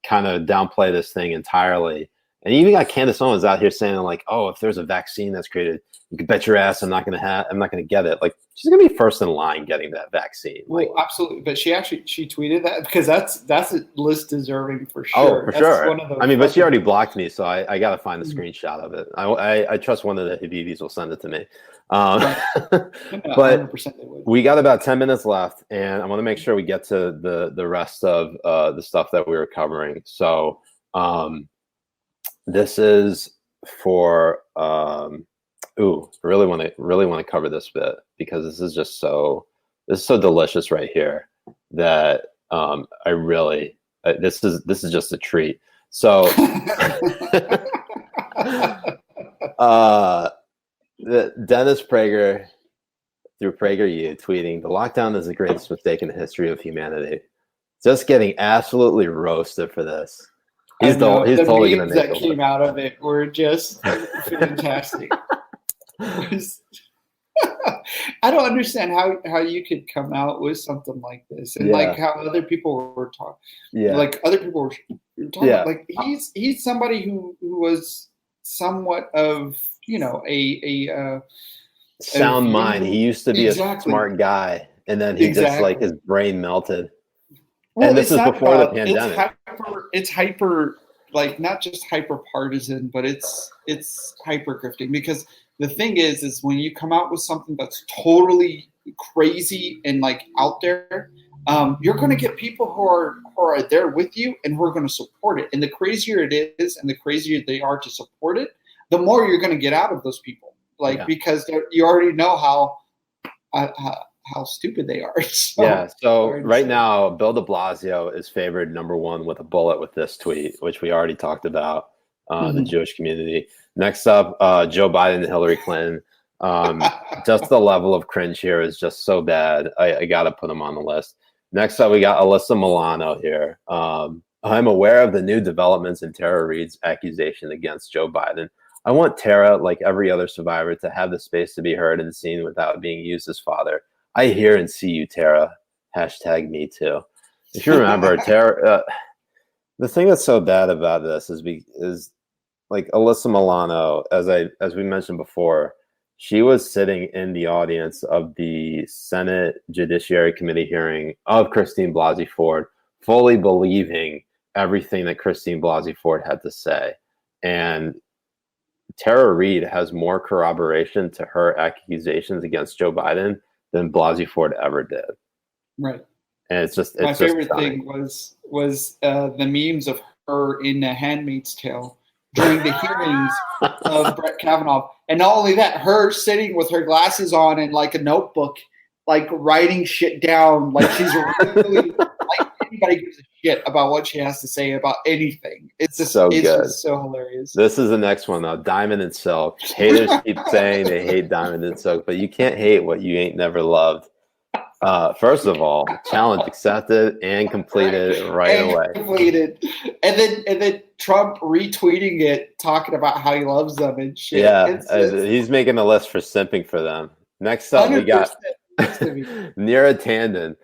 kind of downplay this thing entirely And you even got Candace Owens out here saying like, "Oh, if there's a vaccine that's created, you can bet your ass I'm not gonna get it." Like, she's gonna be first in line getting that vaccine. Well, absolutely. But she tweeted that because that's a list deserving for sure. Oh, for that's sure. One of those But she already blocked me, so I got to find the screenshot of it. I trust one of the Habibis will send it to me. Right. But 100% they would. We got about 10 minutes left, and I want to make sure we get to the rest of the stuff that we were covering. So this is for really want to cover this bit because this is so delicious right here that I really this is just a treat. So Dennis Prager through PragerU tweeting, "The lockdown is the greatest mistake in the history of humanity." Just getting absolutely roasted for this. He's totally gonna make that came out of it were just fantastic. I don't understand how you could come out with something like this, and like how other people were talking. Yeah, like other people were talking. Yeah. Like he's somebody who was somewhat of a sound mind. He used to be a smart guy, and then he just like his brain melted. Well, and this is before the pandemic. It's hyper, like not just hyper partisan, but it's hyper grifting. Because the thing is when you come out with something that's totally crazy and like out there, you're going to get people who are there with you and who are going to support it. And the crazier it is, and the crazier they are to support it, the more you're going to get out of those people. Like because you already know how stupid they are. So right now, Bill de Blasio is favored #1 with a bullet with this tweet, which we already talked about, the Jewish community. Next up, Joe Biden and Hillary Clinton. Just the level of cringe here is just so bad. I got to put them on the list. Next up, we got Alyssa Milano here. I'm aware of the new developments in Tara Reade's accusation against Joe Biden. I want Tara, like every other survivor, to have the space to be heard and seen without being used as father. I hear and see you, Tara. #me too. If you remember, Tara, the thing that's so bad about this is like Alyssa Milano, as we mentioned before, she was sitting in the audience of the Senate Judiciary Committee hearing of Christine Blasey Ford, fully believing everything that Christine Blasey Ford had to say. And Tara Reade has more corroboration to her accusations against Joe Biden than Blasey Ford ever did. Right. And it's my favorite thing was the memes of her in The Handmaid's Tale during the hearings of Brett Kavanaugh. And not only that, her sitting with her glasses on and like a notebook, like writing shit down, like she's really like anybody gives a shit about what she has to say about anything. It's just so good. Just so hilarious. This is the next one though. Diamond and Silk. Haters keep saying they hate Diamond and Silk, but you can't hate what you ain't never loved. First of all, challenge accepted and completed away. Completed, and then Trump retweeting it, talking about how he loves them and shit. Yeah, he's making a list for simping for them. Next up, we got Neera Tanden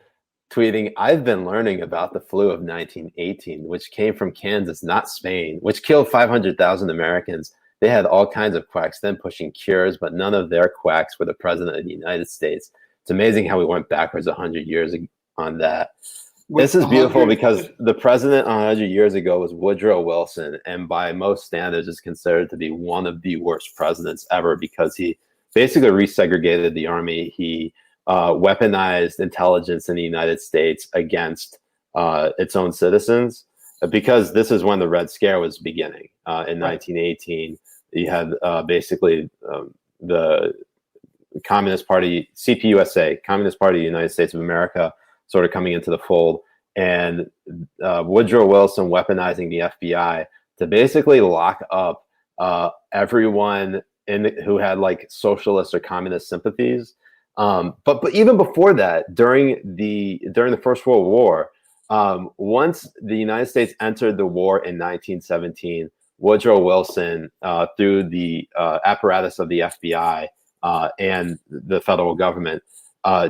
tweeting, "I've been learning about the flu of 1918, which came from Kansas, not Spain, which killed 500,000 Americans. They had all kinds of quacks then pushing cures, but none of their quacks were the president of the United States." It's amazing how we went backwards 100 years on that. This is beautiful because the president 100 years ago was Woodrow Wilson, and by most standards is considered to be one of the worst presidents ever because he basically resegregated the army. He weaponized intelligence in the United States against its own citizens, because this is when the Red Scare was beginning. In 1918, you had basically the Communist Party, CPUSA, Communist Party of the United States of America, sort of coming into the fold, and Woodrow Wilson weaponizing the FBI to basically lock up everyone who had like socialist or communist sympathies. But even before that, during the First World War, once the United States entered the war in 1917, Woodrow Wilson, through the apparatus of the FBI and the federal government,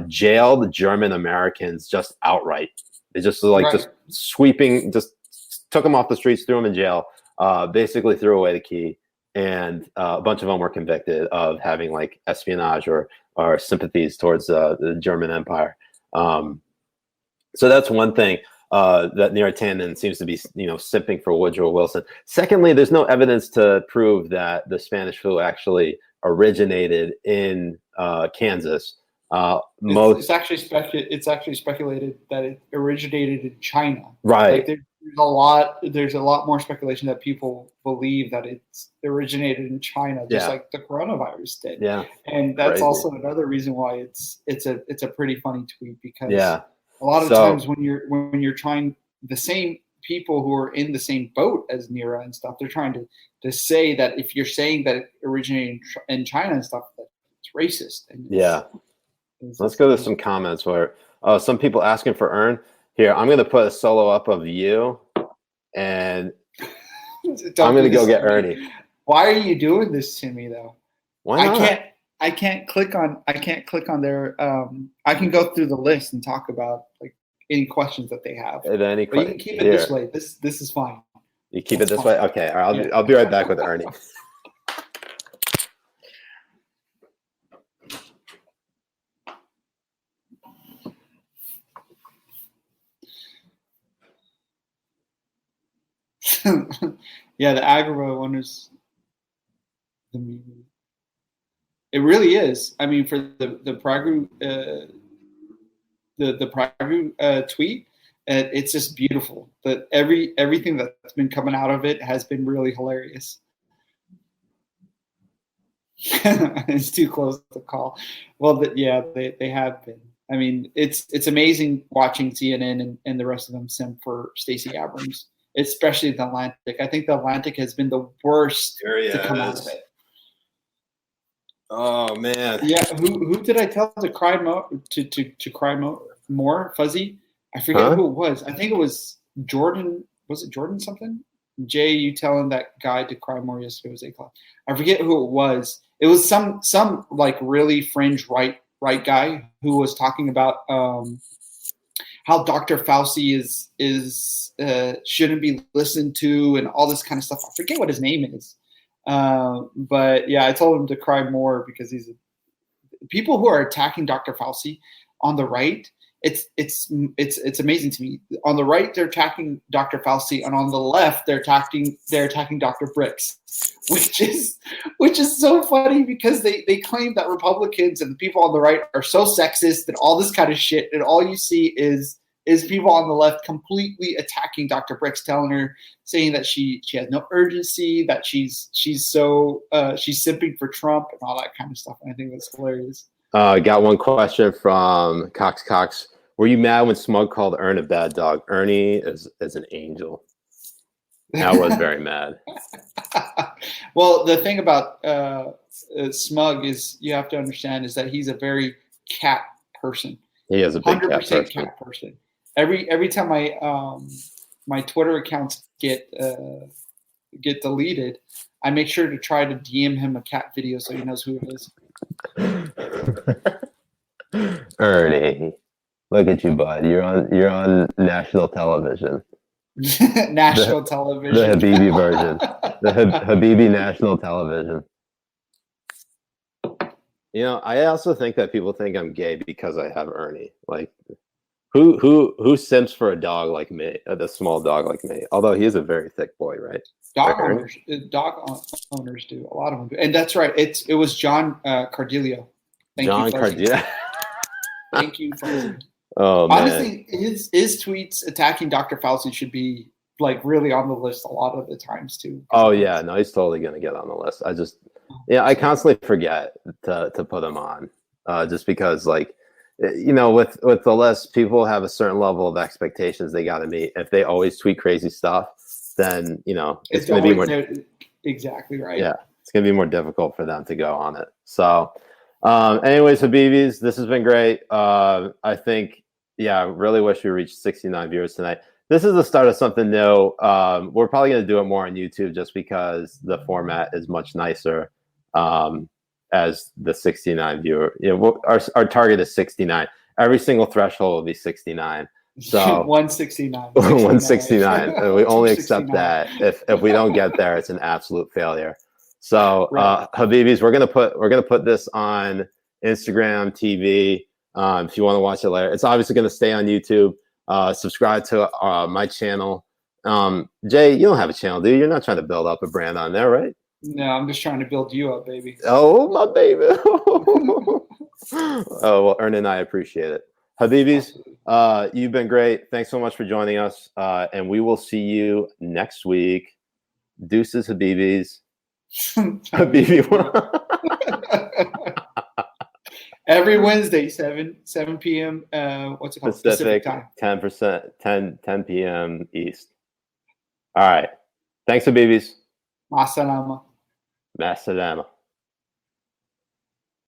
jailed German Americans just outright. They just just sweeping, just took them off the streets, threw them in jail. basically threw away the key, and a bunch of them were convicted of having like espionage or sympathies towards the German Empire. So that's one thing that Neera Tanden seems to be, simping for Woodrow Wilson. Secondly, there's no evidence to prove that the Spanish flu actually originated in Kansas. It's actually speculated that it originated in China. Right. Like there's a lot more speculation that people believe that it's originated in China, just like the coronavirus did. Yeah. And that's Crazy. also another reason why it's a pretty funny tweet, because a lot of times when you're trying, the same people who are in the same boat as Neera and stuff, they're trying to say that if you're saying that it originated in China and stuff, that it's racist. And let's go to some comments where some people asking for Ern. Here, I'm going to put a solo up of you, and I'm going to go get Ernie. Why are you doing this to me, though? Why not? I can't click on their. I can go through the list and talk about like any questions that they have. But you can keep it this way. This is fine. You keep it this way. Okay. All right, I'll be right back with Ernie. Yeah, the Agrabah one is it really is. I mean, for the Pragu the Pragu tweet, it's just beautiful. That everything that's been coming out of it has been really hilarious. It's too close to call. Well, they have been. I mean, it's amazing watching CNN and the rest of them simp for Stacey Abrams, especially the Atlantic. I think the Atlantic has been the worst to come out of it. Oh man. Yeah, who did I tell to cry more? Fuzzy? I forget who it was. I think it was Jordan. Was it Jordan something? Jay, you telling that guy to cry more yesterday was A-Club. I forget who it was. It was some like really fringe right guy who was talking about how Dr. Fauci is shouldn't be listened to and all this kind of stuff. I forget what his name is. But yeah, I told him to cry more because people who are attacking Dr. Fauci on the right. It's amazing to me. On the right, they're attacking Dr. Fauci, and on the left, they're attacking Dr. Bricks, which is so funny because they claim that Republicans and the people on the right are so sexist and all this kind of shit, and all you see is people on the left completely attacking Dr. Bricks, saying that she has no urgency, that she's simping for Trump and all that kind of stuff. And I think that's hilarious. Got one question from Cox. Were you mad when Smug called Ern a bad dog? Ernie is an angel. I was very mad. Well, the thing about Smug is you have to understand is that he's a very cat person. He is a big 100% cat person. Every time my Twitter accounts get deleted, I make sure to try to DM him a cat video so he knows who it is. Ernie, look at you, bud. You're on national television. National television. The Habibi version. The Habibi national television. I also think that people think I'm gay because I have Ernie. Like, who simps for a dog like me, a small dog like me? Although he is a very thick boy, right? Dog owners do. A lot of them do. And that's right. It was John Cardillo. John Cardillo. Thank you, Fuzzy. Oh man. Honestly, his tweets attacking Dr. Fauci should be like really on the list a lot of the times too. Oh yeah, no, he's totally gonna get on the list. I constantly forget to put him on, just because like, with the list, people have a certain level of expectations they got to meet. If they always tweet crazy stuff, then it's going to be more. Exactly right. Yeah, it's going to be more difficult for them to go on it. So, anyways, Habibis, this has been great. I think, really wish we reached 69 viewers tonight. This is the start of something new. We're probably going to do it more on YouTube just because the format is much nicer. As the 69 viewer, our target is 69. Every single threshold will be 69. So 169. 169. We only accept that. If we don't get there, it's an absolute failure. So Habibis, we're gonna put this on Instagram TV. If you want to watch it later, it's obviously gonna stay on YouTube. Subscribe to my channel. Jay, you don't have a channel, do you? You're not trying to build up a brand on there, right? No, I'm just trying to build you up, baby. Oh, my baby. Oh, well, Ern and I appreciate it. Habibis, you've been great. Thanks so much for joining us. And we will see you next week. Deuces, Habibis. Habibi. Every Wednesday, 7 p.m. What's it called? Pacific time. 10 p.m. East. All right. Thanks, Habibis. Masalama. Masalama.